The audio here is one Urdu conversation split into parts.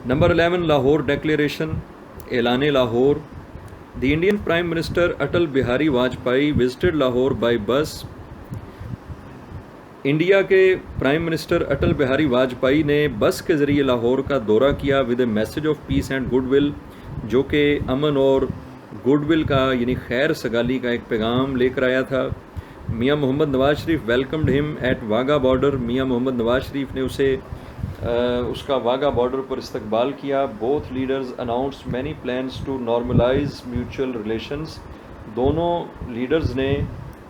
نمبر 11 لاہور ڈیکلیریشن، اعلان Lahore. The Indian prime minister Atal Bihari Vajpayee visited Lahore by بس. انڈیا کے پرائم منسٹر اٹل بہاری واجپئی نے بس کے ذریعے لاہور کا دورہ کیا with a message of peace and good will, جو کہ امن اور گڈ ول کا یعنی خیر سگالی کا ایک پیغام لے کر آیا تھا. میاں محمد نواز شریف ویلکمڈ ہم ایٹ واگا بارڈر. میاں محمد نواز شریف نے اس کا واگا بارڈر پر استقبال کیا. Both leaders announced many plans to normalise mutual relations. دونوں لیڈرز نے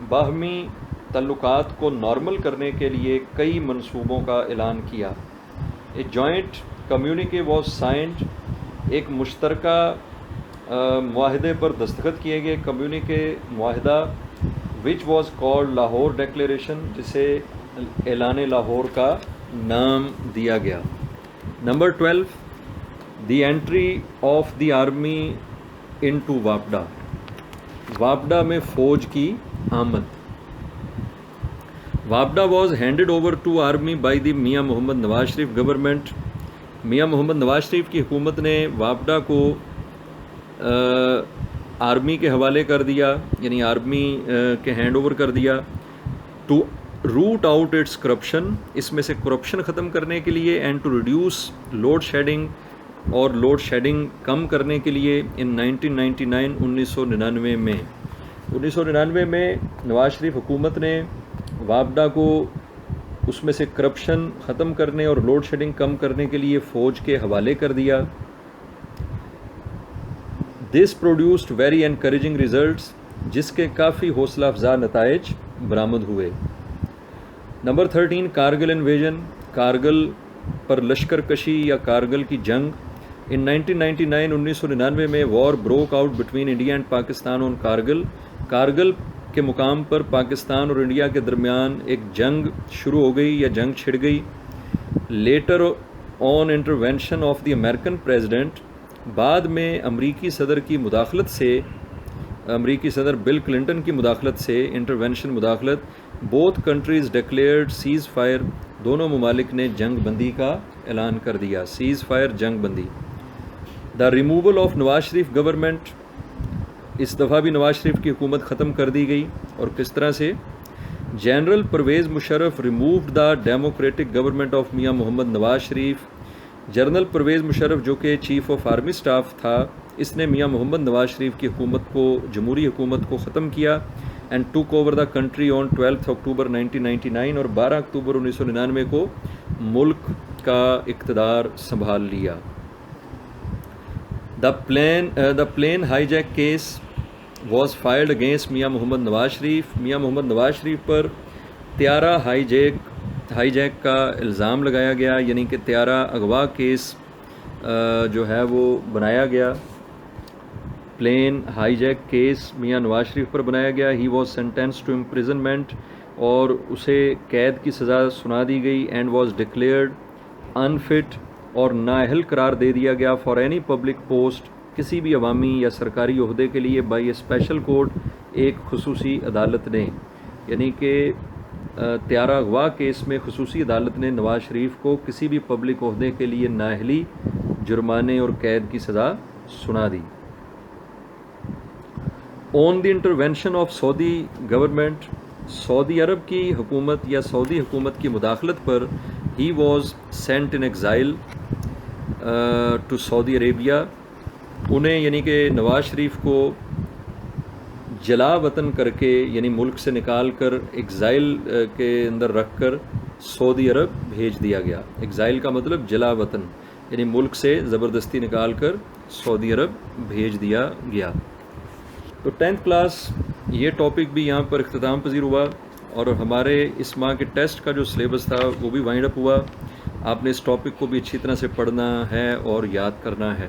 باہمی تعلقات کو نارمل کرنے کے لیے کئی منصوبوں کا اعلان کیا. A joint communique was signed. ایک مشترکہ معاہدے پر دستخط کیے گئے. کمیونیکے معاہدہ which was called Lahore declaration, جسے اعلان لاہور کا نام دیا گیا. Number 12 the entry of the army into واپڈا. واپڈا میں فوج کی آمد. واپڈا was handed over to army by the Mian Muhammad Nawaz Sharif government. میاں محمد نواز شریف کی حکومت نے واپڈا کو آرمی کے حوالے کر دیا، یعنی آرمی کے ہینڈ اوور کر دیا. To root out its corruption, اس میں سے کرپشن ختم کرنے کے لیے، and to reduce load shedding, اور لوڈ شیڈنگ کم کرنے کے لیے. ان 1999 1999 میں 1999 میں نواز شریف حکومت نے واپڈا کو اس میں سے کرپشن ختم کرنے اور لوڈ شیڈنگ کم کرنے کے لیے فوج کے حوالے کر دیا. This produced very encouraging results, جس کے کافی حوصلہ افزا نتائج برآمد ہوئے. Number 13 Kargil invasion. کارگل پر لشکر کشی یا کارگل کی جنگ. ان 1999 1999 میں war broke out between India and Pakistan on Kargil. Kargil کے مقام پر پاکستان اور انڈیا کے درمیان ایک جنگ شروع ہو گئی یا جنگ چھڑ گئی. Later on intervention of the American president, بعد میں امریکی صدر کی مداخلت سے، امریکی صدر بل کلنٹن کی مداخلت سے، انٹروینشن مداخلت، both countries declared cease fire. دونوں ممالک نے جنگ بندی کا اعلان کر دیا. سیز فائر، جنگ بندی. The removal of Nawaz Sharif government. اس دفعہ بھی نواز شریف کی حکومت ختم کر دی گئی. اور کس طرح سے؟ General Pervez Musharraf removed the democratic government of Mian Muhammad Nawaz Sharif. General Pervez Musharraf جو کہ چیف آف آرمی اسٹاف تھا، اس نے میاں محمد نواز شریف کی حکومت کو، جمہوری حکومت کو ختم کیا. اینڈ ٹوک اوور دا کنٹری آن 12 اکتوبر 1999، اور 12 اکتوبر 1999 کو ملک کا اقتدار سنبھال لیا. The plane hijack case was filed against Mian Muhammad Nawaz شریف. میاں محمد نواز شریف پر طیارہ ہائی جیک کا الزام لگایا گیا، یعنی کہ طیارہ اغوا کیس جو ہے وہ بنایا گیا. Plane hijack case Mian Nawaz Sharif پر بنایا گیا. He was sentence to imprisonment, اور اسے قید کی سزا سنا دی گئی. اینڈ واز ڈکلیئرڈ انفٹ، اور نااہل قرار دے دیا گیا. فار اینی پبلک پوسٹ، کسی بھی عوامی یا سرکاری عہدے کے لیے، بائی اے اسپیشل کورٹ، ایک خصوصی عدالت نے. یعنی کہ طیارہ اغوا کیس میں خصوصی عدالت نے نواز شریف کو کسی بھی پبلک عہدے کے لیے نااہلی، جرمانے اور قید کی سزا سنا دی. On the intervention of Saudi government, Saudi عرب کی حکومت یا سعودی حکومت کی مداخلت پر، he was sent in exile to Saudi Arabia. انہیں یعنی کہ نواز شریف کو جلا وطن کر کے، یعنی ملک سے نکال کر ایگزائل کے اندر رکھ کر سعودی عرب بھیج دیا گیا. ایگزائل کا مطلب جلا وطن، یعنی ملک سے زبردستی نکال کر سعودی عرب بھیج دیا گیا. تو 10th کلاس یہ ٹاپک بھی یہاں پر اختتام پذیر ہوا، اور ہمارے اس ماہ کے ٹیسٹ کا جو سلیبس تھا وہ بھی وائنڈ اپ ہوا. آپ نے اس ٹاپک کو بھی اچھی طرح سے پڑھنا ہے اور یاد کرنا ہے.